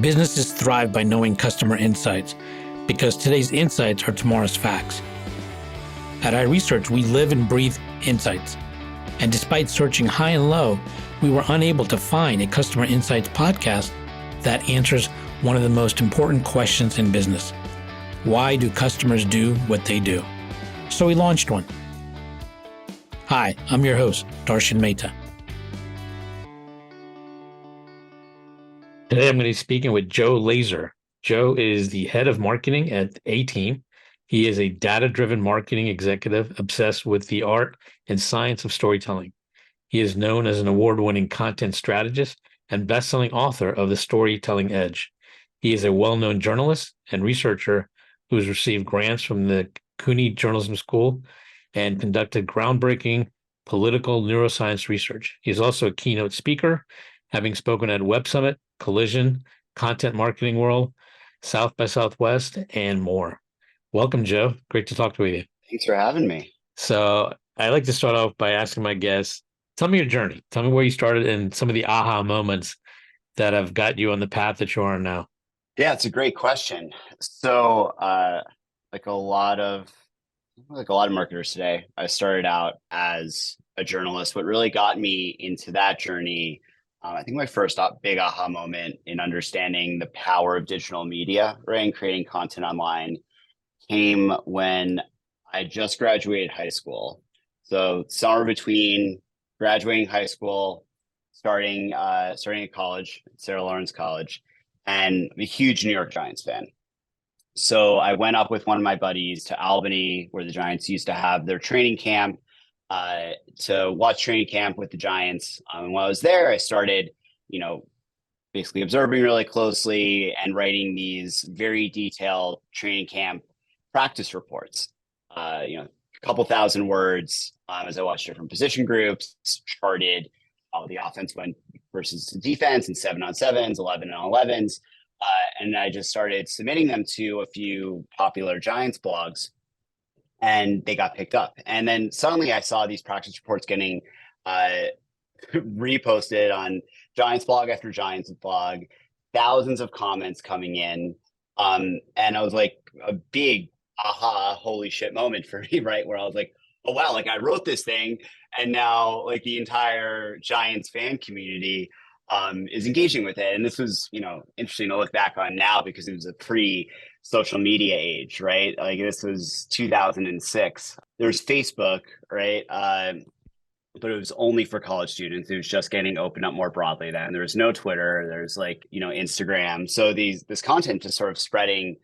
Businesses thrive by knowing customer insights because today's insights are tomorrow's facts. At iResearch, we live and breathe insights. And despite searching high and low, we were unable to find a customer insights podcast that answers one of the most important questions in business. Why do customers do what they do? So we launched one. Hi, I'm your host, Darshan Mehta. Today I'm going to be speaking with Joe Lazer. Joe is the head of marketing at A.Team. He is a data-driven marketing executive obsessed with the art and science of storytelling. He is known as an award-winning content strategist and best-selling author of The Storytelling Edge. He is a well-known journalist and researcher who has received grants from the CUNY Journalism School and conducted groundbreaking political neuroscience research. He is also a keynote speaker, having spoken at Web Summit, Collision, Content Marketing World, South by Southwest, and more. Welcome, Joe. Great to talk with you. Thanks for having me. So I like to start off by asking my guests, tell me your journey. Tell me where you started and some of the aha moments that have got you on the path that you are on now. Yeah, it's a great question. So, like a lot of marketers today, I started out as a journalist. What really got me into that journey, I think my first big aha moment in understanding the power of digital media, right, and creating content online came when I just graduated high school. So summer between graduating high school, starting at college, Sarah Lawrence College, and I'm a huge New York Giants fan. So I went up with one of my buddies to Albany, where the Giants used to have their training camp, to watch training camp with the Giants. And while I was there, I started, basically observing really closely and writing these very detailed training camp practice reports. A couple thousand words as I watched different position groups, charted how the offense went versus the defense in 7-on-7s, 11-on-11s. And I just started submitting them to a few popular Giants blogs, and they got picked up. And then suddenly I saw these practice reports getting reposted on Giants blog after Giants blog, thousands of comments coming in. And I was like, a big aha, holy shit moment for me, right? Where I was like, oh, wow, like I wrote this thing, and now like the entire Giants fan community is engaging with it. And this was, interesting to look back on now because it was a pre-social media age, right? Like this was 2006. There's Facebook, right? But it was only for college students. It was just getting opened up more broadly then. There was no Twitter. There's Instagram. So this content just sort of spreading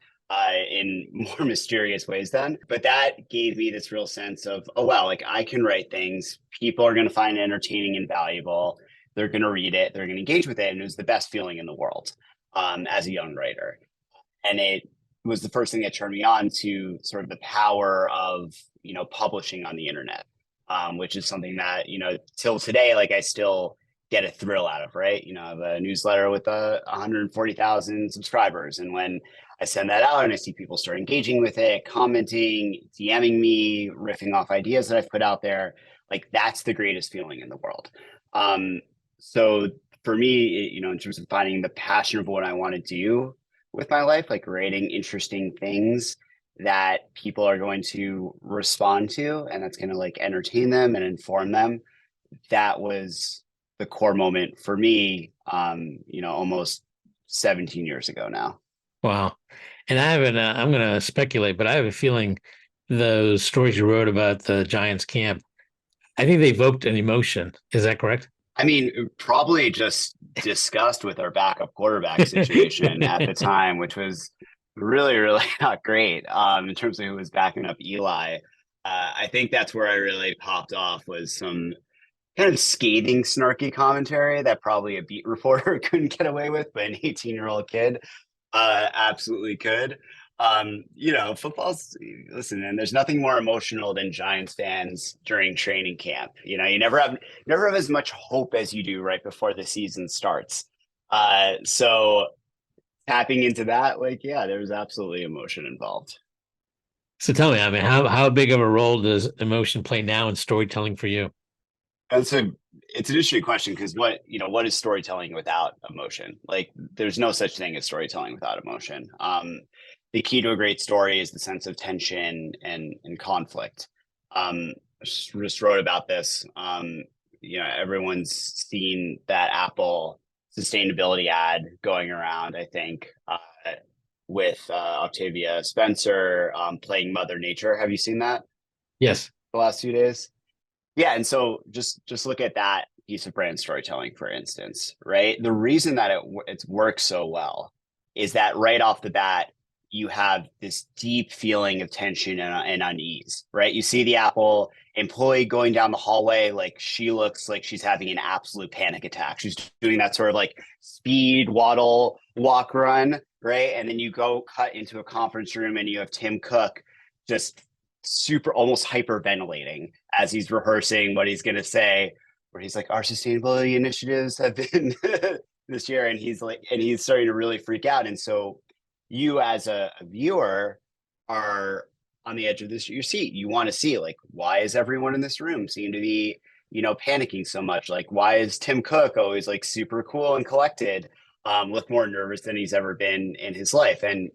in more mysterious ways then. But that gave me this real sense of, oh, wow, like I can write things. People are going to find it entertaining and valuable. They're going to read it. They're going to engage with it. And it was the best feeling in the world as a young writer. And it was the first thing that turned me on to sort of the power of, publishing on the internet, which is something that, till today, like I still get a thrill out of, right? I have a newsletter with 140,000 subscribers. And when I send that out and I see people start engaging with it, commenting, DMing me, riffing off ideas that I've put out there, like that's the greatest feeling in the world. So for me, in terms of finding the passion of what I want to do with my life, like creating interesting things that people are going to respond to and that's going to like entertain them and inform them, that was the core moment for me, almost 17 years ago now. Wow. And I haven't, I'm going to speculate, but I have a feeling those stories you wrote about the Giants camp, I think they evoked an emotion. Is that correct? I mean, probably just disgust with our backup quarterback situation at the time, which was really, really not great in terms of who was backing up Eli. I think that's where I really popped off, was some kind of scathing, snarky commentary that probably a beat reporter couldn't get away with, but an 18-year-old kid absolutely could. Football's, listen, and there's nothing more emotional than Giants fans during training camp. You never have as much hope as you do right before the season starts. So tapping into that, there was absolutely emotion involved. So tell me, I mean, how big of a role does emotion play now in storytelling for you? And so it's an interesting question because what is storytelling without emotion? Like there's no such thing as storytelling without emotion. The key to a great story is the sense of tension and conflict. Just wrote about this. Everyone's seen that Apple sustainability ad going around, I think, with Octavia Spencer playing Mother Nature. Have you seen that Yes. the last 2 days? Yeah, and so just look at that piece of brand storytelling, for instance, right? The reason that it works so well is that right off the bat, you have this deep feeling of tension and unease, right? You see the Apple employee going down the hallway, like she looks like she's having an absolute panic attack. She's doing that sort of like speed waddle, walk, run, right? And then you go cut into a conference room and you have Tim Cook just super almost hyperventilating as he's rehearsing what he's going to say, where he's like, our sustainability initiatives have been this year. And he's starting to really freak out. And so you as a viewer are on the edge of your seat. You want to see like, why is everyone in this room seem to be, panicking so much? Like, why is Tim Cook always like super cool and collected? Look more nervous than he's ever been in his life. And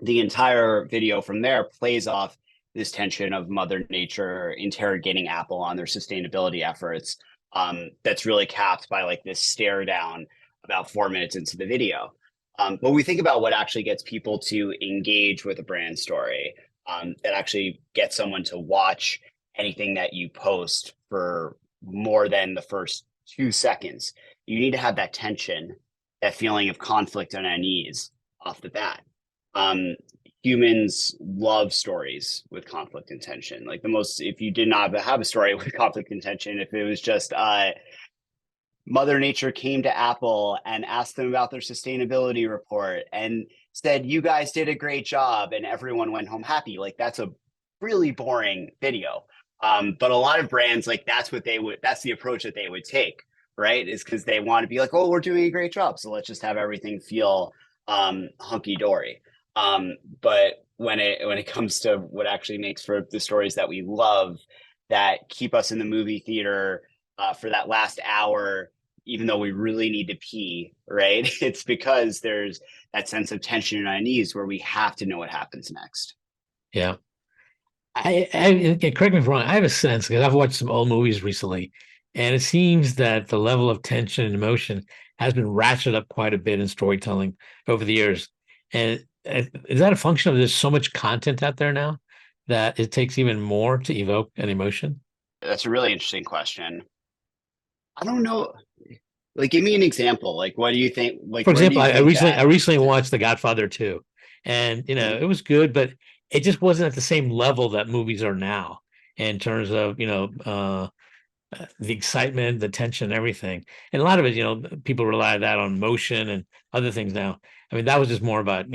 the entire video from there plays off this tension of Mother Nature interrogating Apple on their sustainability efforts. That's really capped by like this stare down about 4 minutes into the video. But we think about what actually gets people to engage with a brand story, that actually gets someone to watch anything that you post for more than the first 2 seconds. You need to have that tension, that feeling of conflict and unease off the bat. um, Humans love stories with conflict and tension. Like if you did not have a story with conflict and tension, if it was just Mother Nature came to Apple and asked them about their sustainability report and said, you guys did a great job, and everyone went home happy. Like that's a really boring video. But a lot of brands, like that's the approach that they would take, right? Is because they want to be like, oh, we're doing a great job. So let's just have everything feel hunky dory. But when it comes to what actually makes for the stories that we love, that keep us in the movie theater for that last hour, even though we really need to pee, right? It's because there's that sense of tension and unease where we have to know what happens next. Yeah. Correct me if I'm wrong. I have a sense because I've watched some old movies recently, and it seems that the level of tension and emotion has been ratcheted up quite a bit in storytelling over the years. And is that a function of there's so much content out there now that it takes even more to evoke an emotion? That's a really interesting question. I don't know. Like, give me an example. Like, what do you think? Like, For where do example, you I think recently that? I recently watched The Godfather 2, and Mhm. it was good, but it just wasn't at the same level that movies are now in terms of the excitement, the tension, everything. And a lot of it, people rely that on motion and other things now. I mean, that was just more about,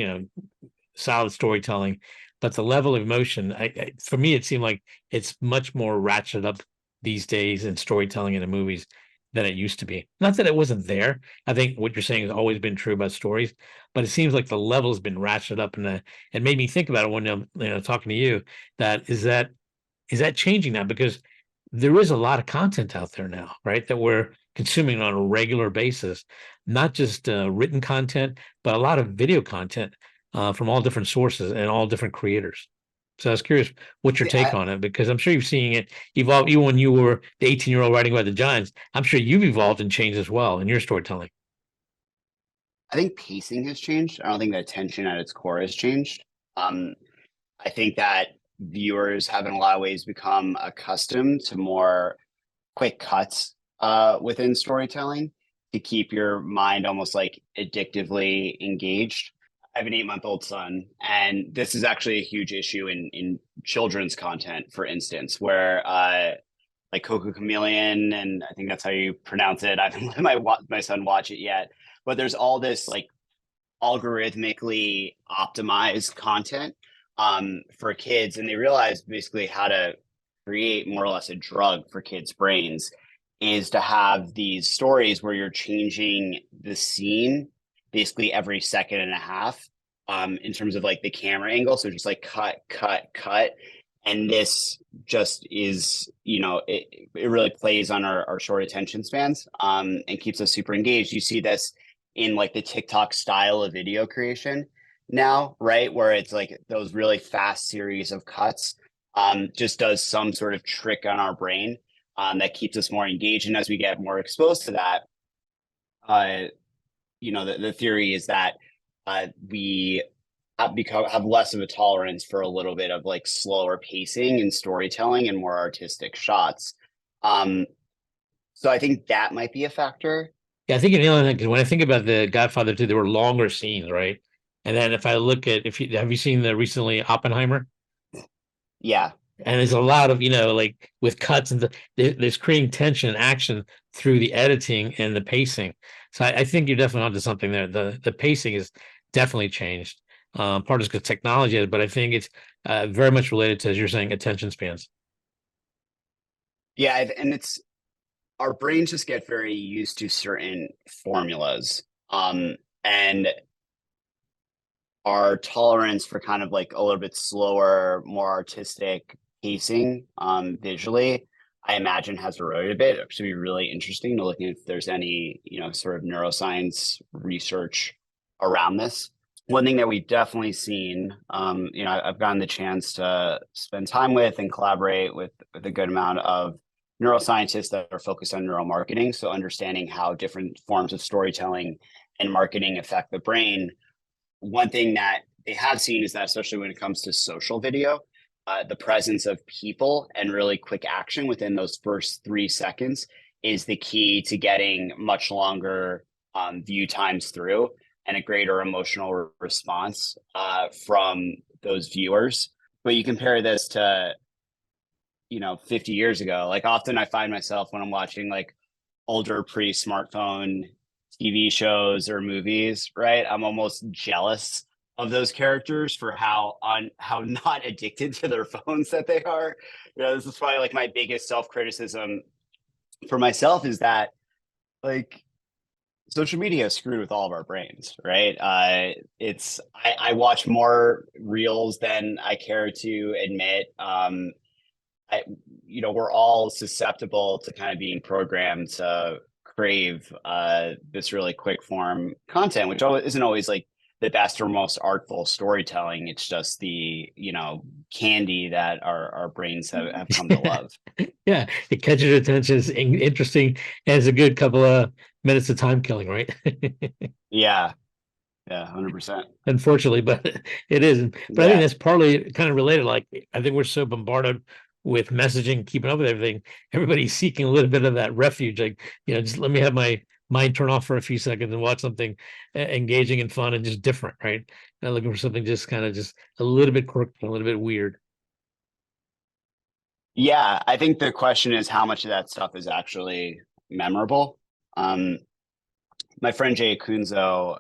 solid storytelling, but the level of emotion, for me, it seemed like it's much more ratcheted up these days in storytelling in the movies than it used to be. Not that it wasn't there. I think what you're saying has always been true about stories, but it seems like the level has been ratcheted up, and it made me think about it when I'm, talking to you. That is that changing now? Because there is a lot of content out there now, right? That we're consuming on a regular basis, not just written content, but a lot of video content from all different sources and all different creators. So I was curious what's your take Yeah, on it, because I'm sure you've seen it evolve. Even when you were the 18-year-old writing about the Giants, I'm sure you've evolved and changed as well in your storytelling. I think pacing has changed. I don't think that tension at its core has changed. Um, I think that viewers have in a lot of ways become accustomed to more quick cuts within storytelling to keep your mind almost like addictively engaged. I have an 8-month-old son, and this is actually a huge issue in children's content, for instance, where like Coco Chameleon, and I think that's how you pronounce it. I haven't let my son watch it yet, but there's all this like algorithmically optimized content for kids, and they realize basically how to create more or less a drug for kids' brains is to have these stories where you're changing the scene basically every second and a half, in terms of like the camera angle. So just like cut, cut, cut. And this just is, it really plays on our short attention spans, and keeps us super engaged. You see this in like the TikTok style of video creation now, right? Where it's like those really fast series of cuts, just does some sort of trick on our brain, that keeps us more engaged. And as we get more exposed to that, uh, the theory is that we have less of a tolerance for a little bit of like slower pacing and storytelling and more artistic shots. Um, so I think that might be a factor. Yeah, I think you're nailing it because when I think about the Godfather 2, there were longer scenes, right? And then if I look at if you have you seen the recently Oppenheimer? Yeah. And there's a lot of, like with cuts and there's creating tension and action through the editing and the pacing. So I think you're definitely onto something there. The pacing is definitely changed. Part is because technology is, but I think it's very much related to, as you're saying, attention spans. Yeah. And it's our brains just get very used to certain formulas. And our tolerance for kind of like a little bit slower, more artistic pacing, visually, I imagine has eroded a bit. It should be really interesting to look at if there's any, sort of neuroscience research around this. One thing that we've definitely seen, I've gotten the chance to spend time with and collaborate with a good amount of neuroscientists that are focused on neuromarketing. So understanding how different forms of storytelling and marketing affect the brain. One thing that they have seen is that, especially when it comes to social video, the presence of people and really quick action within those first 3 seconds is the key to getting much longer view times through and a greater emotional response from those viewers. But you compare this to, 50 years ago, like often I find myself when I'm watching like older pre-smartphone TV shows or movies, right? I'm almost jealous of those characters for how not addicted to their phones that they are. This is probably like my biggest self-criticism for myself is that like social media screwed with all of our brains, right? I watch more reels than I care to admit. I, we're all susceptible to kind of being programmed to crave this really quick form content, which isn't always like the best or most artful storytelling. It's just the, candy that our brains have come to love. Yeah, it catches your attention. It's interesting, and it's a good couple of minutes of time killing, right? Yeah. Yeah. 100%. Unfortunately, but it is. But I think Yeah. that's partly kind of related. Like, I think we're so bombarded with messaging, keeping up with everything. Everybody's seeking a little bit of that refuge. Like, just let me have my mind turn off for a few seconds and watch something engaging and fun and just different, right? And looking for something just kind of just a little bit quirky, a little bit weird. Yeah. I think the question is how much of that stuff is actually memorable. Um, my friend Jay Kunzo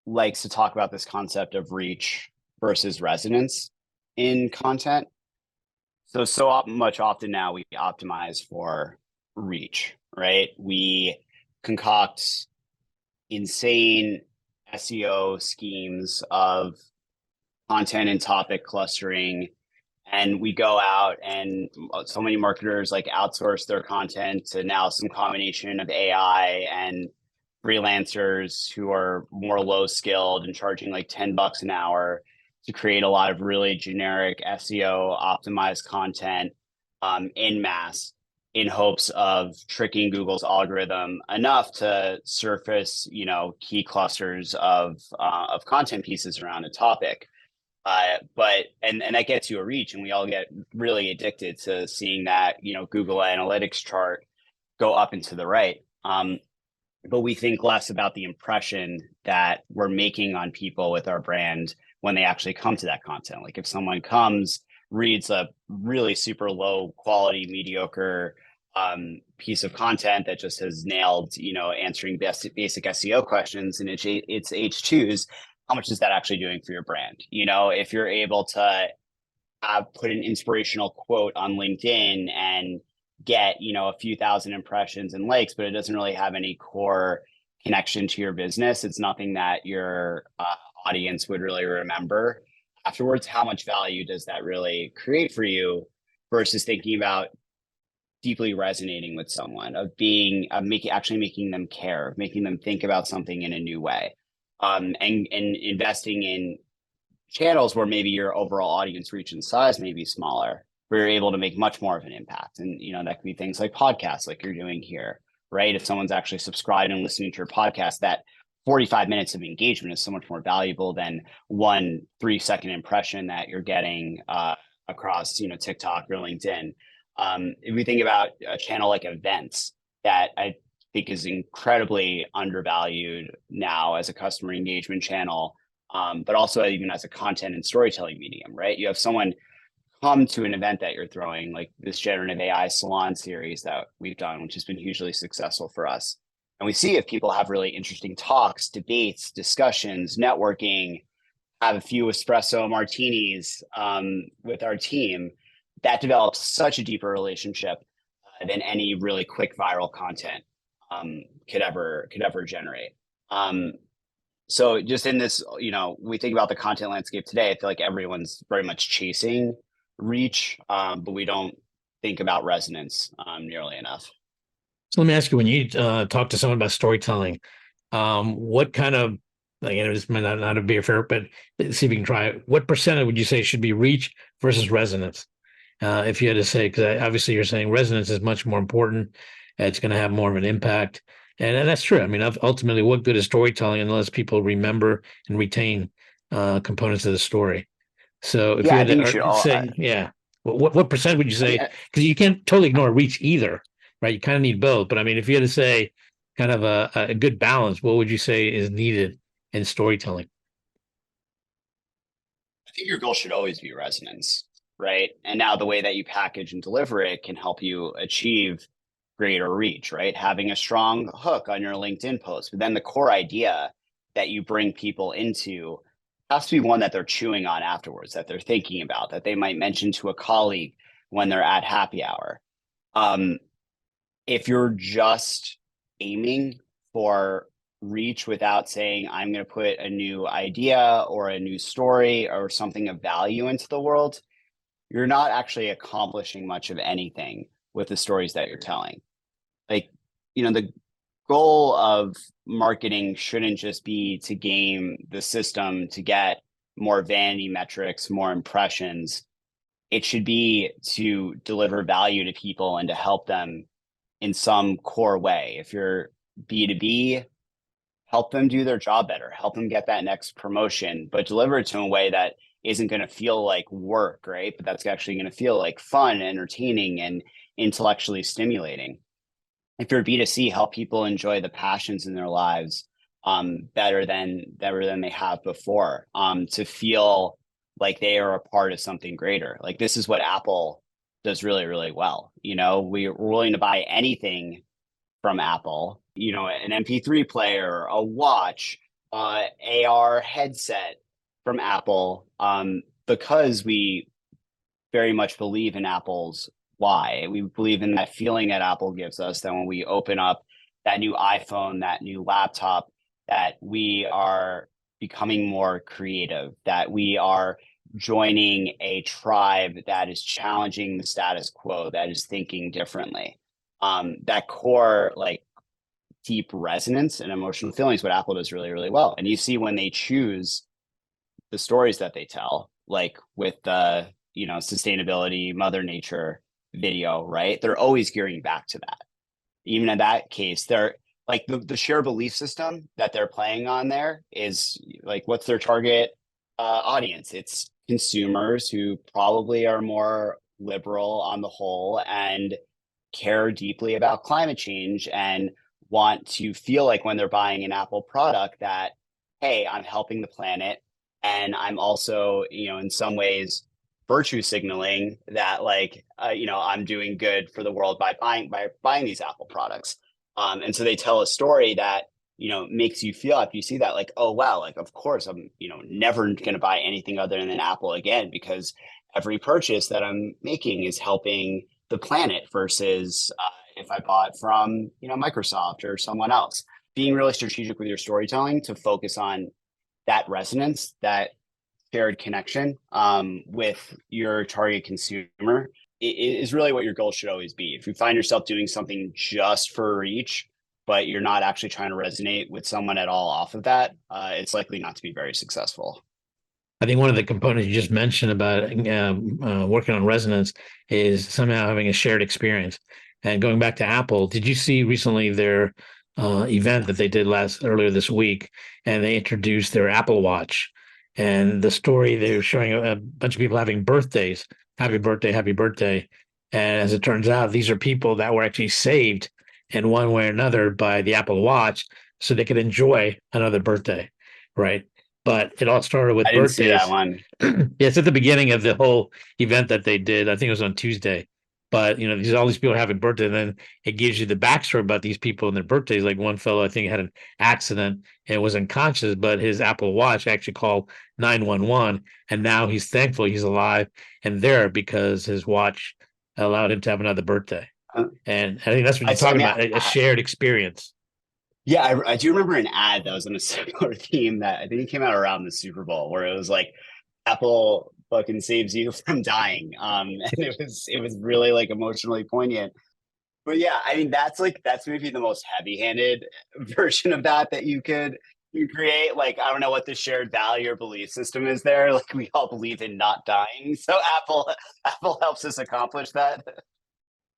likes to talk about this concept of reach versus resonance in content. So much often now we optimize for reach, right? We concoct insane SEO schemes of content and topic clustering, and we go out and so many marketers like outsource their content to now some combination of AI and freelancers who are more low skilled and charging like $10 an hour to create a lot of really generic SEO optimized content, in mass, in hopes of tricking Google's algorithm enough to surface, key clusters of content pieces around a topic. But that gets you a reach, and we all get really addicted to seeing that, Google Analytics chart go up and to the right. But we think less about the impression that we're making on people with our brand when they actually come to that content. Like if someone comes, reads a really super low quality, mediocre piece of content that just has nailed, answering basic SEO questions and it's H2s, how much is that actually doing for your brand? If you're able to put an inspirational quote on LinkedIn and get, a few thousand impressions and likes, but it doesn't really have any core connection to your business. It's nothing that your audience would really remember. afterwards, how much value does that really create for you versus thinking about deeply resonating with someone, of being, of making, actually making them care, of making them think about something in a new way. And investing in channels where maybe your overall audience reach and size may be smaller, where you're able to make much more of an impact. And, that could be things like podcasts, like you're doing here, right? If someone's actually subscribed and listening to your podcast, that 45 minutes of engagement is so much more valuable than one 3-second impression that you're getting across, TikTok or LinkedIn. If we think about a channel like events, that I think is incredibly undervalued now as a customer engagement channel, but also even as a content and storytelling medium, right? You have someone come to an event that you're throwing, like this generative AI salon series that we've done, which has been hugely successful for us. And we see if people have really interesting talks, debates, discussions, networking, have a few espresso martinis with our team, that develops such a deeper relationship than any really quick viral content could ever generate. So just in this, we think about the content landscape today, I feel like everyone's very much chasing reach, but we don't think about resonance nearly enough. So let me ask you, when you talk to someone about storytelling, what kind of, like, this might not be a fair, but see if you can try it. What percentage would you say should be reach versus resonance? If you had to say, because obviously you're saying resonance is much more important, it's going to have more of an impact. And that's true. I mean, ultimately, what good is storytelling unless people remember and retain components of the story? So if Yeah, you I had think you to should all. say, yeah, what percent would you I mean, say? Because you can't totally ignore reach either, right? You kind of need both. But I mean, if you had to say kind of a good balance, what would you say is needed in storytelling? I think your goal should always be resonance, right? And now the way that you package and deliver it can help you achieve greater reach, right? Having a strong hook on your LinkedIn post, but then the core idea that you bring people into has to be one that they're chewing on afterwards, that they're thinking about, that they might mention to a colleague when they're at happy hour. Um, if you're just aiming for reach without saying, I'm going to put a new idea or a new story or something of value into the world, you're not actually accomplishing much of anything with the stories that you're telling. Like, the goal of marketing shouldn't just be to game the system to get more vanity metrics, more impressions. It should be to deliver value to people and to help them in some core way. If you're B2B, help them do their job better, help them get that next promotion, but deliver it to a way that isn't going to feel like work, right? But that's actually going to feel like fun, entertaining, and intellectually stimulating. If you're B2C, help people enjoy the passions in their lives better than they have before, to feel like they are a part of something greater. Like, this is what Apple does really, really well. We're willing to buy anything from Apple, an MP3 player, a watch, AR headset from Apple, because we very much believe in Apple's why. We believe in that feeling that Apple gives us, that when we open up that new iPhone, that new laptop, that we are becoming more creative, that we are joining a tribe that is challenging the status quo, that is thinking differently. That core, like, deep resonance and emotional feelings, what Apple does really, really well. And you see when they choose the stories that they tell, like with the, sustainability, Mother Nature video, right? They're always gearing back to that. Even in that case, they're like the shared belief system that they're playing on there is like, what's their target audience? It's consumers who probably are more liberal on the whole and care deeply about climate change and want to feel like when they're buying an Apple product that, hey, I'm helping the planet. And I'm also, in some ways, virtue signaling that, like, I'm doing good for the world by buying these Apple products. And so they tell a story that, makes you feel, if you see that, like, oh, wow, like, of course, I'm, never going to buy anything other than Apple again, because every purchase that I'm making is helping the planet versus if I bought from, Microsoft or someone else. Being really strategic with your storytelling to focus on that resonance, that shared connection with your target consumer is really what your goal should always be. If you find yourself doing something just for reach, but you're not actually trying to resonate with someone at all off of that, it's likely not to be very successful. I think one of the components you just mentioned about working on resonance is somehow having a shared experience. And going back to Apple, did you see recently their event that they did earlier this week? And they introduced their Apple Watch, and the story they were showing a bunch of people having birthdays. Happy birthday, happy birthday. And as it turns out, these are people that were actually saved in one way or another by the Apple Watch so they could enjoy another birthday, right? But it all started I with didn't see that birthdays. one. Yeah, it's at the beginning of the whole event that they did. I think it was on Tuesday. But these all these people having birthday, and then it gives you the backstory about these people and their birthdays. Like one fellow, I think, had an accident and was unconscious, but his Apple Watch actually called 911, and now he's thankful he's alive and there because his watch allowed him to have another birthday. Uh, And I think that's what I, you're saw- I talking mean, about, a shared experience. yeah, I do remember an ad that was on a similar theme that I think it came out around the Super Bowl, where it was like Apple fucking saves you from dying. And it was really like emotionally poignant. But yeah, I mean that's maybe the most heavy-handed version of that you create. Like I don't know what the shared value or belief system is there. Like we all believe in not dying, so Apple helps us accomplish that.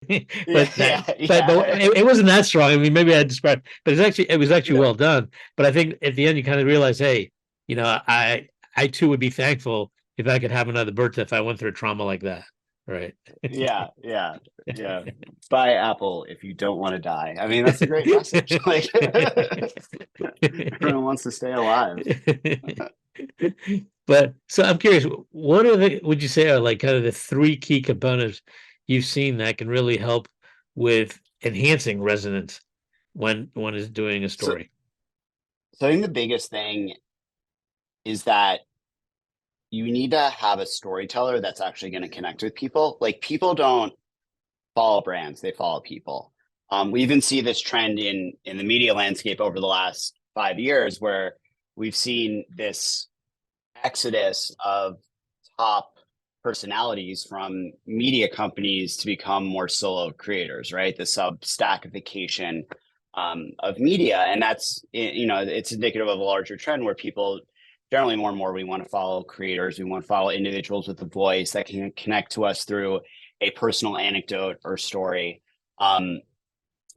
Yeah, but that yeah, but yeah, it wasn't that strong. I mean, maybe I described, but it was actually yeah, well done. But I think at the end you kind of realize, hey, I too would be thankful if I could have another birthday if I went through a trauma like that. Right. yeah, yeah, yeah. Buy Apple if you don't want to die. I mean, that's a great message. Like everyone wants to stay alive. But so I'm curious, what would you say are like kind of the three key components you've seen that can really help with enhancing resonance when one is doing a So, story? so I think the biggest thing is that you need to have a storyteller that's actually going to connect with people. Like people don't follow brands, they follow people. We even see this trend in the media landscape over the last 5 years where we've seen this exodus of top personalities from media companies to become more solo creators, right? The substackification of media. And that's, it's indicative of a larger trend where people generally more and more, we want to follow creators. We want to follow individuals with a voice that can connect to us through a personal anecdote or story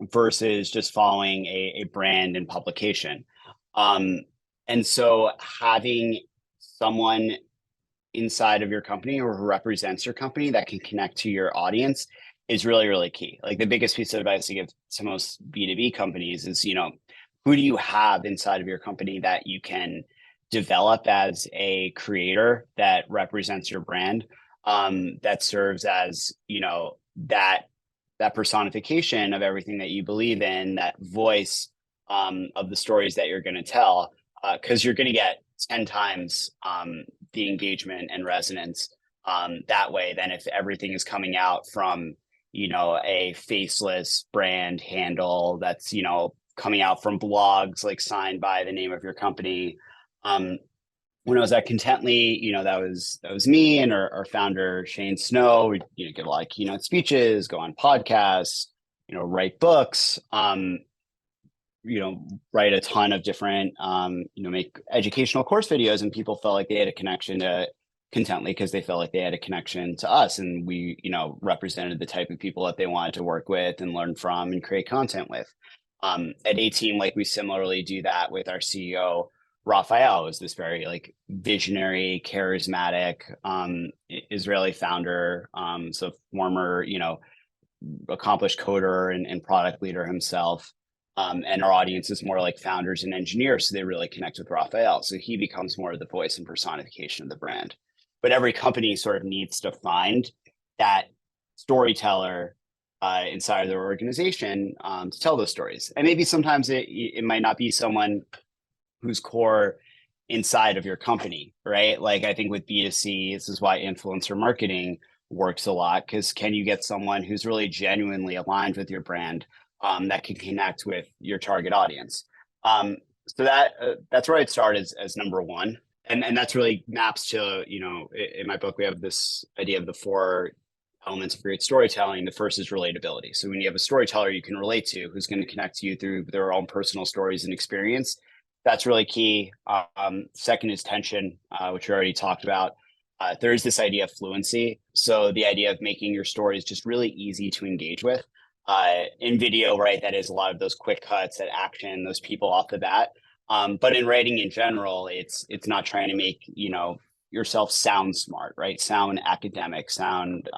versus just following a brand and publication. And so having someone inside of your company or who represents your company that can connect to your audience is really, really key. Like the biggest piece of advice to give to most B2B companies is, who do you have inside of your company that you can develop as a creator that represents your brand, that serves as, that personification of everything that you believe in, that voice of the stories that you're going to tell, because you're going to get 10 times the engagement and resonance that way than if everything is coming out from a faceless brand handle that's coming out from blogs like signed by the name of your company. When I was at Contently, that was me and our founder Shane Snow. We give a lot of keynote speeches, go on podcasts, write books, write a ton of different, make educational course videos, and people felt like they had a connection to Contently because they felt like they had a connection to us, and we, represented the type of people that they wanted to work with and learn from and create content with. At A.Team, like we similarly do that with our CEO, Raphael, is this very like visionary, charismatic Israeli founder, so former, accomplished coder and product leader himself. And our audience is more like founders and engineers, so they really connect with Raphael. So he becomes more of the voice and personification of the brand. But every company sort of needs to find that storyteller inside of their organization to tell those stories. And maybe sometimes it might not be someone who's core inside of your company, right? Like I think with B2C, this is why influencer marketing works a lot, because can you get someone who's really genuinely aligned with your brand that can connect with your target audience? So that's where I'd start as number one. And that's really maps to, in my book, we have this idea of the four elements of great storytelling. The first is relatability. So when you have a storyteller you can relate to, who's going to connect to you through their own personal stories and experience, that's really key. Second is tension, which we already talked about. There is this idea of fluency. So the idea of making your stories just really easy to engage with. In video, right, that is a lot of those quick cuts, that action, those people off the bat. But in writing in general, it's not trying to make, yourself sound smart, right? Sound academic, sound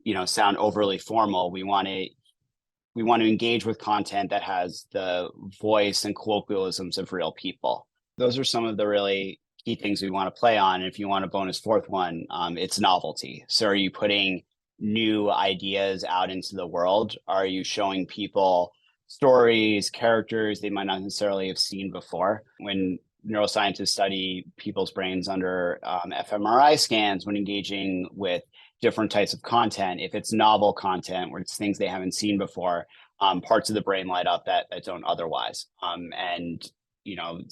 overly formal. We want to engage with content that has the voice and colloquialisms of real people. Those are some of the really key things we want to play on. And if you want a bonus fourth one, it's novelty. So are you putting new ideas out into the world? Are you showing people stories, characters they might not necessarily have seen before? When neuroscientists study people's brains under fMRI scans when engaging with different types of content, if it's novel content where it's things they haven't seen before, parts of the brain light up that don't otherwise. And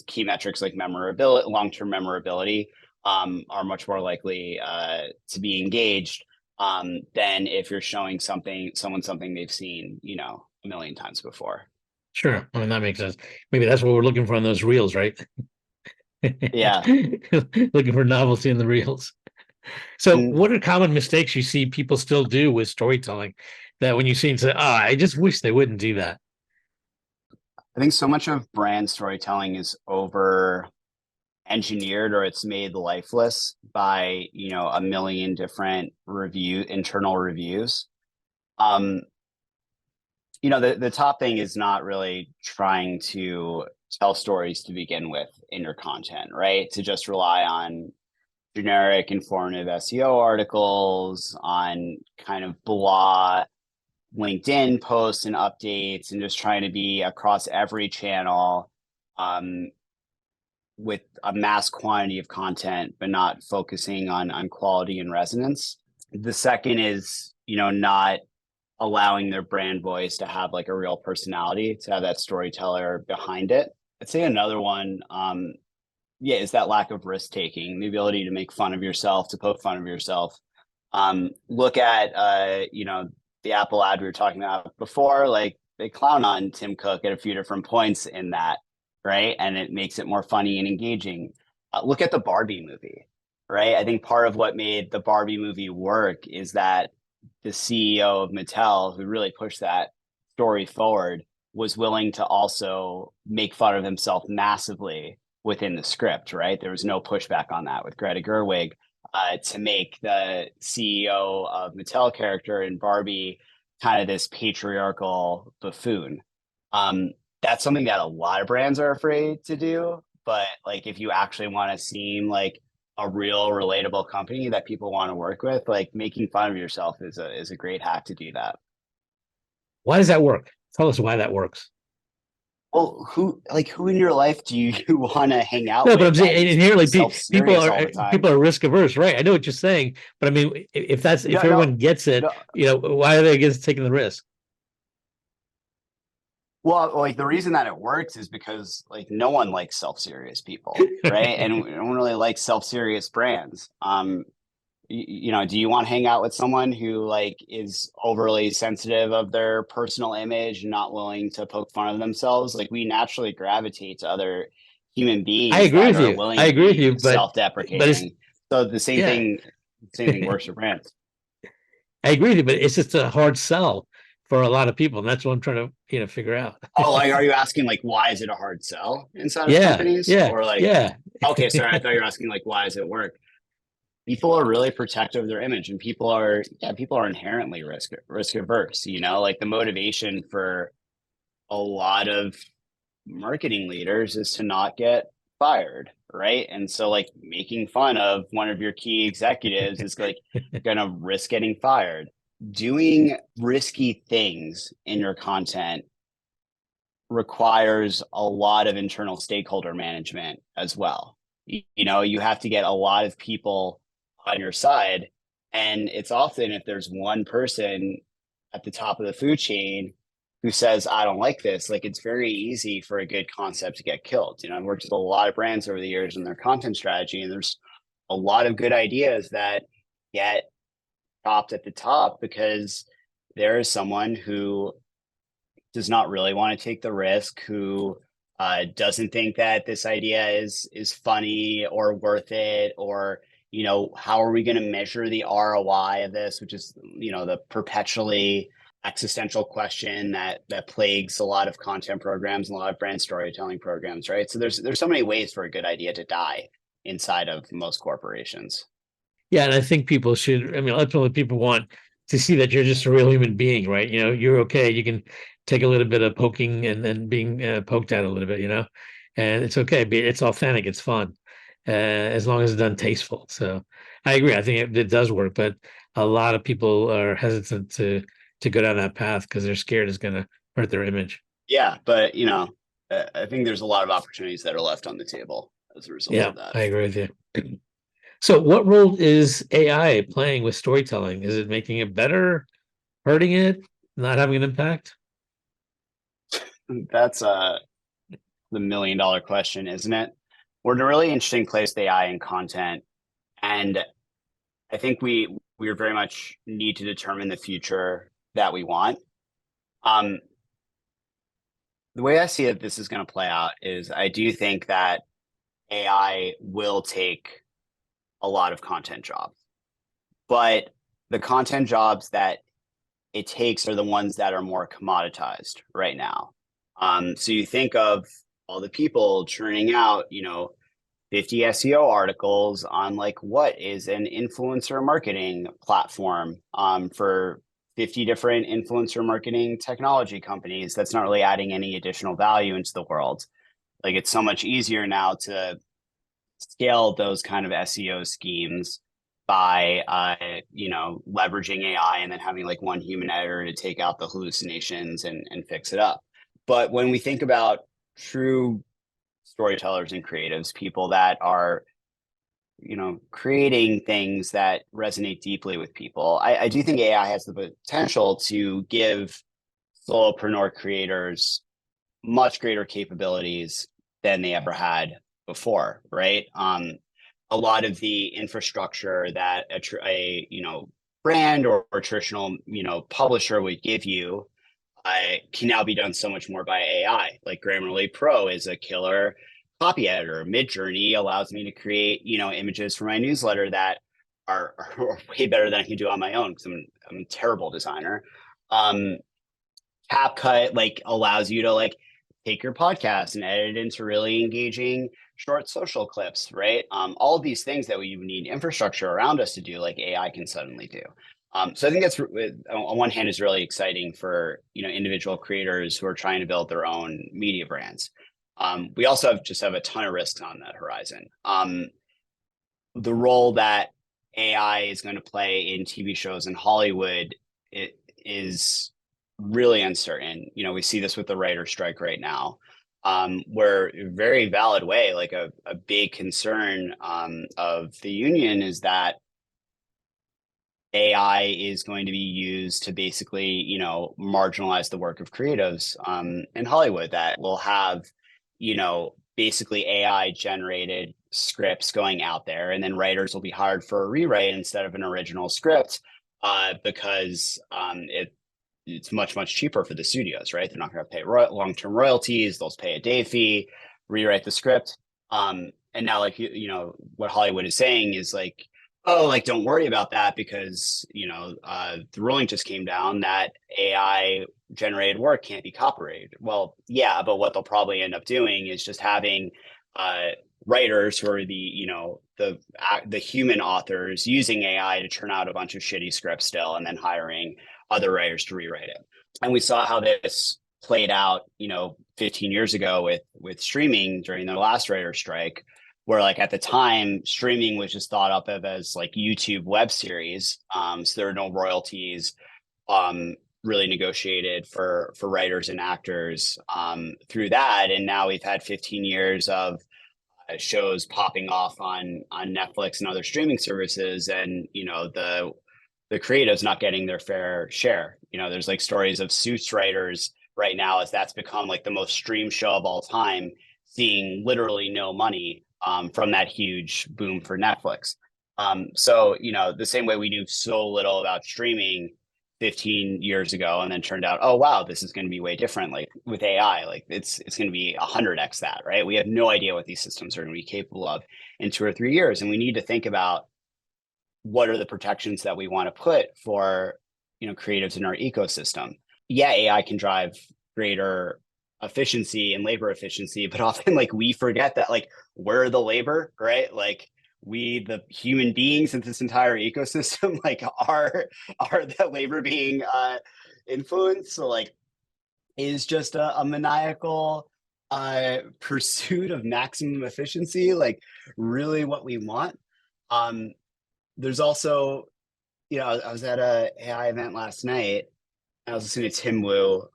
key metrics like memorability, long-term memorability, are much more likely to be engaged than if you're showing someone something they've seen, a million times before. Sure. I mean, that makes sense. Maybe that's what we're looking for on those reels, right? Yeah. Looking for novelty in the reels. So, And what are common mistakes you see people still do with storytelling that when you see and say, "Ah, I just wish they wouldn't do that"? I think so much of brand storytelling is over engineered, or it's made lifeless by, a million different internal reviews. Um, the top thing is not really trying to tell stories to begin with in your content, right? To just rely on generic informative SEO articles, on kind of blah LinkedIn posts and updates, and just trying to be across every channel with a mass quantity of content, but not focusing on quality and resonance. The second is, not allowing their brand voice to have like a real personality, to have that storyteller behind it. I'd say another one, is that lack of risk taking, the ability to make fun of yourself, to poke fun of yourself. Look at, the Apple ad we were talking about before, like they clown on Tim Cook at a few different points in that, right? And it makes it more funny and engaging. Look at the Barbie movie, right? I think part of what made the Barbie movie work is that the CEO of Mattel, who really pushed that story forward, was willing to also make fun of himself massively within the script, right? There was no pushback on that with Greta Gerwig. To make the CEO of Mattel character in Barbie kind of this patriarchal buffoon. Um, that's something that a lot of brands are afraid to do. But like, if you actually want to seem like a real relatable company that people want to work with, like making fun of yourself is a great hack to do that. Why does that work? Tell us why that works. Well, who in your life do you want to hang out No, but I'm with that saying is inherently people self-serious are all the time? people are risk averse, right? I know what you're saying, but I mean, if No, no, everyone gets it, no. why are they against taking the risk? Well, like the reason that it works is because like no one likes self-serious people, right? And we don't really like self-serious brands. Do you want to hang out with someone who like is overly sensitive of their personal image and not willing to poke fun of themselves? Like we naturally gravitate to other human I beings agree that with are you. I willing to agree with be you, but it's self-deprecating. So the same yeah. thing, same thing works for brands. I agree with you, but it's just a hard sell for a lot of people, and that's what I'm trying to figure out. Oh, like, are you asking like why is it a hard sell inside of Yeah, companies, yeah, or like, yeah. okay, sorry, I thought you were asking like why does it work? People are really protective of their image, and people are inherently risk averse. Like the motivation for a lot of marketing leaders is to not get fired, right? And so like making fun of one of your key executives is like gonna risk getting fired. Doing risky things in your content requires a lot of internal stakeholder management as well. You have to get a lot of people on your side. And it's often, if there's one person at the top of the food chain who says, I don't like this, like it's very easy for a good concept to get killed. You know, I've worked with a lot of brands over the years in their content strategy, and there's a lot of good ideas that get chopped at the top because there is someone who does not really want to take the risk, who doesn't think that this idea is funny or worth it, or how are we going to measure the ROI of this, which is the perpetually existential question that plagues a lot of content programs and a lot of brand storytelling programs, right? So there's so many ways for a good idea to die inside of most corporations. Yeah, and I think people should. I mean, ultimately, people want to see that you're just a real human being, right? You're okay. You can take a little bit of poking and then being poked at a little bit, and it's okay. It's authentic. It's fun, as long as it's done tasteful. So I agree. I think it does work, but a lot of people are hesitant to go down that path because they're scared it's going to hurt their image. Yeah, but I think there's a lot of opportunities that are left on the table as a result Yeah, of that. I agree with you. So, what role is AI playing with storytelling? Is it making it better, hurting it, not having an impact? That's the $1 million question, isn't it? We're in a really interesting place with AI and content, and I think we very much need to determine the future that we want. Um, the way I see it, this is going to play out is I do think that AI will take a lot of content jobs, but the content jobs that it takes are the ones that are more commoditized right now. So you think of all the people churning out, 50 SEO articles on like what is an influencer marketing platform for 50 different influencer marketing technology companies. That's not really adding any additional value into the world. Like it's so much easier now to scale those kind of SEO schemes by leveraging AI and then having like one human editor to take out the hallucinations and fix it up. But when we think about true storytellers and creatives, people that are creating things that resonate deeply with people, I do think AI has the potential to give solopreneur creators much greater capabilities than they ever had before, right? A lot of the infrastructure that a brand or traditional publisher would give you can now be done so much more by AI. Like Grammarly Pro is a killer copy editor. Midjourney allows me to create images for my newsletter that are way better than I can do on my own because I'm a terrible designer. CapCut like allows you to like take your podcast and edit it into really engaging short social clips, right? All of these things that we need infrastructure around us to do, like AI can suddenly do. So I think that's on one hand is really exciting for individual creators who are trying to build their own media brands. We also have a ton of risks on that horizon. The role that AI is going to play in TV shows in Hollywood it is really uncertain. We see this with the writer strike right now, where a very valid way, like a big concern of the union is that AI is going to be used to basically, marginalize the work of creatives in Hollywood that will have, basically AI generated scripts going out there, and then writers will be hired for a rewrite instead of an original script because it's much, much cheaper for the studios, right? They're not going to pay long-term royalties. They'll pay a day fee, rewrite the script. And now, like, what Hollywood is saying is like, oh, like, don't worry about that because, the ruling just came down that AI generated work can't be copyrighted. Well, yeah, but what they'll probably end up doing is just having writers who are the human authors using AI to churn out a bunch of shitty scripts still, and then hiring other writers to rewrite it. And we saw how this played out, 15 years ago with streaming during the last writer strike, where like at the time streaming was just thought of as like YouTube web series. So there were no royalties really negotiated for writers and actors through that. And now we've had 15 years of shows popping off on Netflix and other streaming services, and the creatives not getting their fair share. There's like stories of Suits writers right now, as that's become like the most streamed show of all time, seeing literally no money from that huge boom for Netflix. So, you know, the same way we knew so little about streaming 15 years ago and then turned out, oh, wow, this is going to be way different. Like with AI, like it's going to be 100x that, right? We have no idea what these systems are going to be capable of in 2 or 3 years. And we need to think about what are the protections that we want to put for, you know, creatives in our ecosystem. Yeah, AI can drive greater efficiency and labor efficiency, but often like we forget that like we're the labor, right? Like we, the human beings in this entire ecosystem, like are the labor being influenced. So like is just a maniacal pursuit of maximum efficiency, like really what we want. Um, there's also, you know, I was at a AI event last night. I was listening to Tim Wu,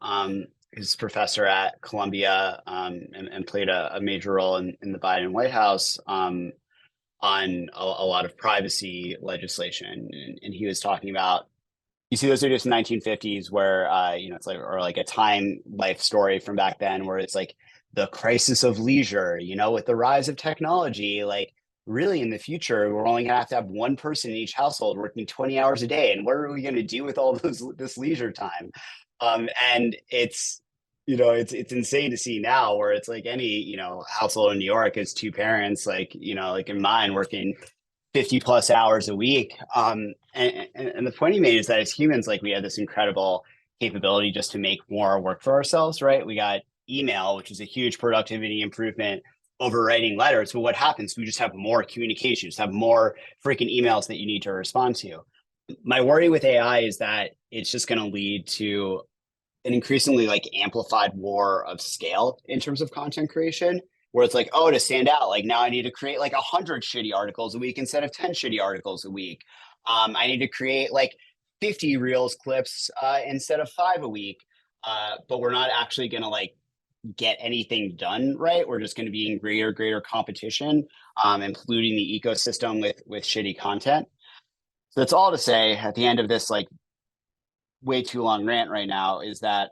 who's professor at Columbia, and played a major role in the Biden White House, on a lot of privacy legislation. And he was talking about, you see those videos in the 1950s where, you know, it's like, or like a time life story from back then where it's like the crisis of leisure, you know, with the rise of technology, like really in the future, we're only gonna have to have one person in each household working 20 hours a day. And what are we gonna do with all this leisure time? And it's, you know, it's insane to see now where it's like any, you know, household in New York is two parents, like, you know, like in mine working 50 plus hours a week. And the point he made is that as humans, like we have this incredible capability just to make more work for ourselves, right? We got email, which is a huge productivity improvement over writing letters. But what happens? We just have more communication, just have more freaking emails that you need to respond to. My worry with AI is that it's just going to lead to an increasingly like amplified war of scale in terms of content creation, where it's like, oh, to stand out, like now I need to create like 100 shitty articles a week instead of 10 shitty articles a week. I need to create like 50 reels clips instead of 5 a week. But we're not actually going to like get anything done, right? We're just going to be in greater competition, including the ecosystem with shitty content. So that's all to say at the end of this like way too long rant right now is that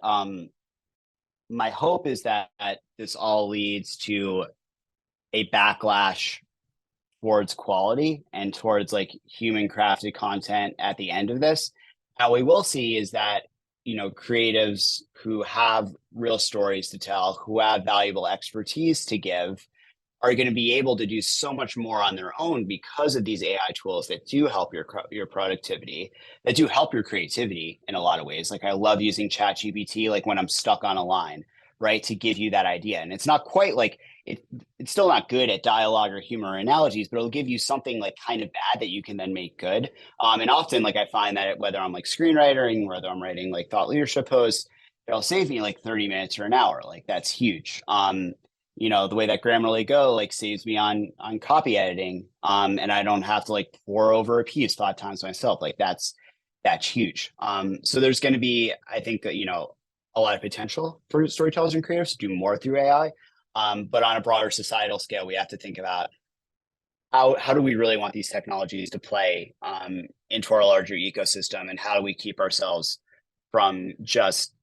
my hope is that this all leads to a backlash towards quality and towards like human crafted content at the end of this. How we will see is that, you know, creatives who have real stories to tell, who have valuable expertise to give, are going to be able to do so much more on their own because of these AI tools that do help your productivity, that do help your creativity in a lot of ways. Like I love using ChatGPT, like when I'm stuck on a line, right, to give you that idea. And it's not quite like it's still not good at dialogue or humor or analogies, but it'll give you something like kind of bad that you can then make good. And often, like I find that whether I'm like screenwriting, whether I'm writing like thought leadership posts, it'll save me like 30 minutes or an hour. Like that's huge. You know, the way that Grammarly Go like saves me on copy editing, and I don't have to like pour over a piece 5 times myself. Like that's huge. So there's going to be, I think, you know, a lot of potential for storytellers and creators to do more through AI. But on a broader societal scale, we have to think about how do we really want these technologies to play into our larger ecosystem, and how do we keep ourselves from just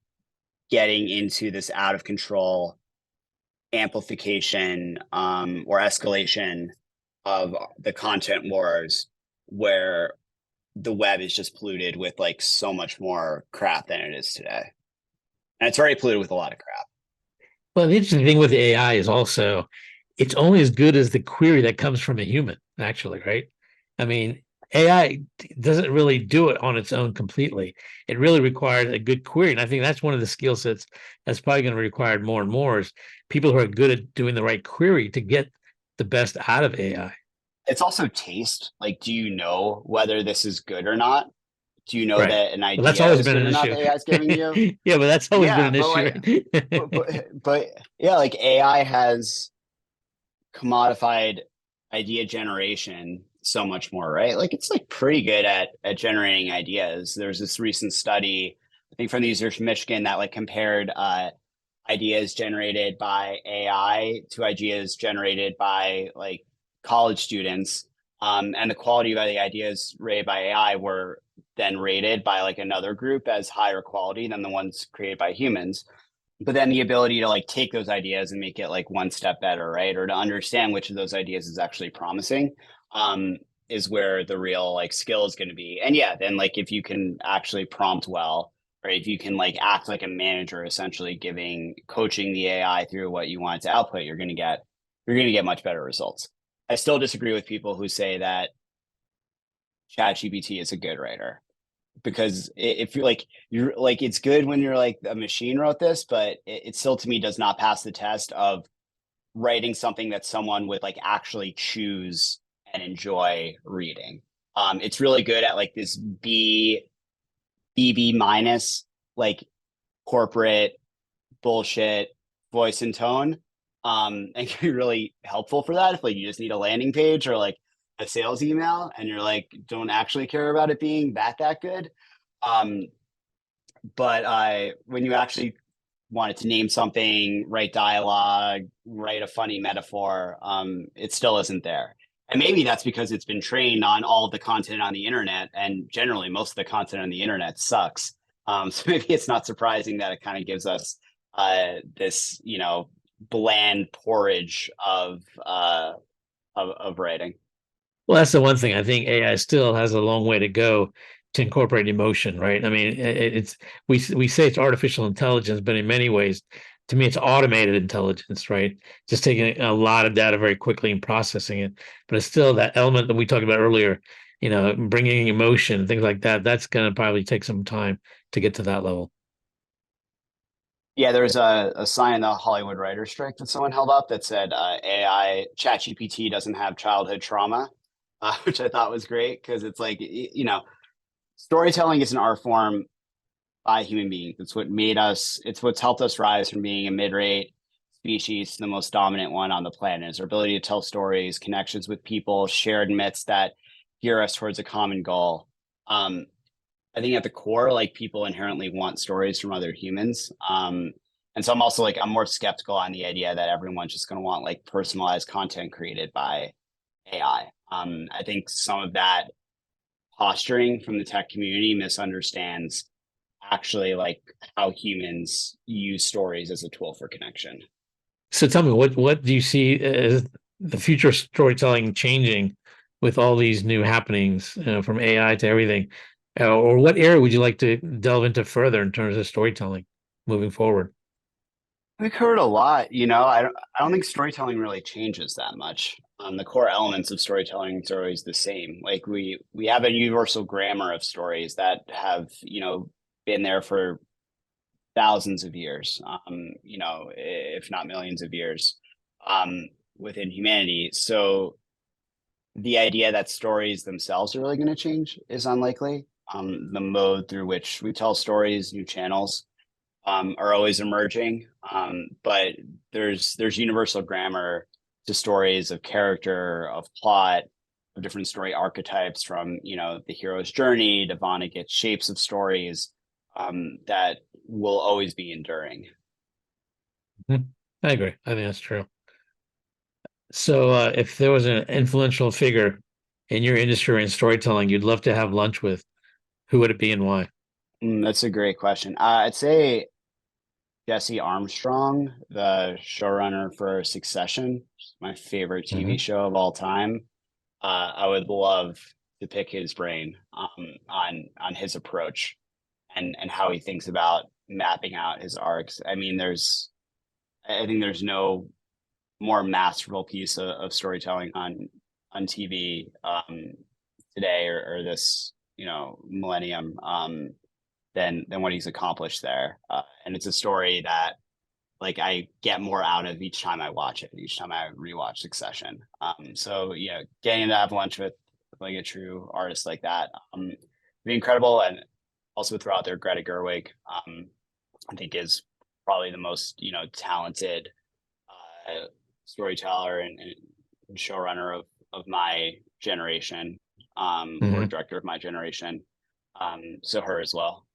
getting into this out of control amplification or escalation of the content wars, where the web is just polluted with like so much more crap than it is today. And it's already polluted with a lot of crap. Well, the interesting thing with the AI is also it's only as good as the query that comes from a human, actually, right? I mean, AI doesn't really do it on its own completely. It really requires a good query. And I think that's one of the skill sets that's probably going to be required more and more is people who are good at doing the right query to get the best out of AI. It's also taste. Like, do you know whether this is good or not? Do you know Right. that an Well, that's idea always is been good an or not issue. that AI is giving you? Yeah, but that's always been Yeah, an but issue. like, but yeah, like AI has commodified idea generation so much more, right? Like it's like pretty good at generating ideas. There's this recent study, I think from the University of Michigan, that like compared ideas generated by AI to ideas generated by like college students. And the quality of the ideas rated by AI were then rated by like another group as higher quality than the ones created by humans. but then the ability to like take those ideas and make it like one step better, right? Or to understand which of those ideas is actually promising, is where the real like skill is going to be. And yeah, then like if you can actually prompt well, right? If you can like act like a manager, essentially coaching the AI through what you want to output, you're going to get much better results. I still disagree with people who say that ChatGPT is a good writer, because if you're like it's good when you're like a machine wrote this, but it still to me does not pass the test of writing something that someone would like actually choose and enjoy reading. It's really good at like this BB minus, like corporate bullshit voice and tone. And can be really helpful for that if like you just need a landing page or like a sales email and you're like don't actually care about it being that good. Um, but when you actually wanted to name something, write dialogue, write a funny metaphor, it still isn't there. And maybe that's because it's been trained on all of the content on the internet, and generally most of the content on the internet sucks. So maybe it's not surprising that it kind of gives us this, bland porridge of writing. Well, that's the one thing. I think AI still has a long way to go to incorporate emotion, right? I mean, it's we say it's artificial intelligence, but in many ways, to me, it's automated intelligence, right? Just taking a lot of data very quickly and processing it. But it's still that element that we talked about earlier, bringing emotion, things like that. That's going to probably take some time to get to that level. Yeah, there's a sign in the Hollywood writer strike that someone held up that said AI ChatGPT doesn't have childhood trauma, which I thought was great because it's like, storytelling is an art form by human beings. It's what's helped us rise from being a mid-rate species to the most dominant one on the planet. It's our ability to tell stories, connections with people, shared myths that gear us towards a common goal. I think at the core, like people inherently want stories from other humans. And so I'm also like, I'm more skeptical on the idea that everyone's just going to want like personalized content created by AI. I think some of that posturing from the tech community misunderstands actually like how humans use stories as a tool for connection. So tell me, what do you see as the future of storytelling changing with all these new happenings, from AI to everything? Or what area would you like to delve into further in terms of storytelling moving forward? We covered a lot, I don't think storytelling really changes that much. The core elements of storytelling are always the same. Like we have a universal grammar of stories that have, been there for thousands of years, if not millions of years, within humanity. So the idea that stories themselves are really going to change is unlikely. The mode through which we tell stories, new channels, are always emerging. But there's universal grammar to stories of character, of plot, of different story archetypes, from the hero's journey to Vonnegut's shapes of stories, that will always be enduring. Mhm. I agree. I think that's true. So, if there was an influential figure in your industry and storytelling you'd love to have lunch with, who would it be and why? That's a great question. I'd say Jesse Armstrong, the showrunner for Succession, my favorite TV Hmm. show of all time. I would love to pick his brain, on his approach and how he thinks about mapping out his arcs. I mean, I think there's no more masterful piece of storytelling on TV, today, or this millennium, than what he's accomplished there. And it's a story that like I get more out of each time I watch it, each time I rewatch Succession. So yeah, getting to have lunch with like a true artist like that, would be incredible. And also throw out there Greta Gerwig, I think is probably the most talented storyteller and showrunner of my generation, or Hmm. director of my generation. So her as well.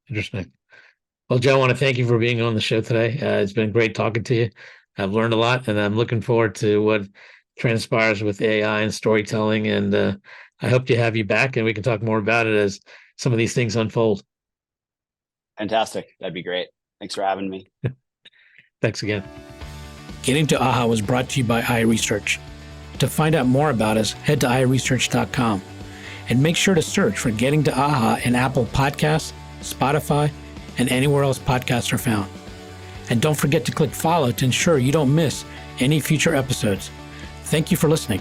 Interesting. Well, Joe, I want to thank you for being on the show today. It's been great talking to you. I've learned a lot, and I'm looking forward to what transpires with AI and storytelling. And I hope to have you back, and we can talk more about it as some of these things unfold. Fantastic. That'd be great. Thanks for having me. Thanks again. Getting to AHA was brought to you by iResearch. To find out more about us, head to iResearch.com and make sure to search for Getting to AHA in Apple Podcasts, Spotify, and anywhere else podcasts are found. And don't forget to click follow to ensure you don't miss any future episodes. Thank you for listening.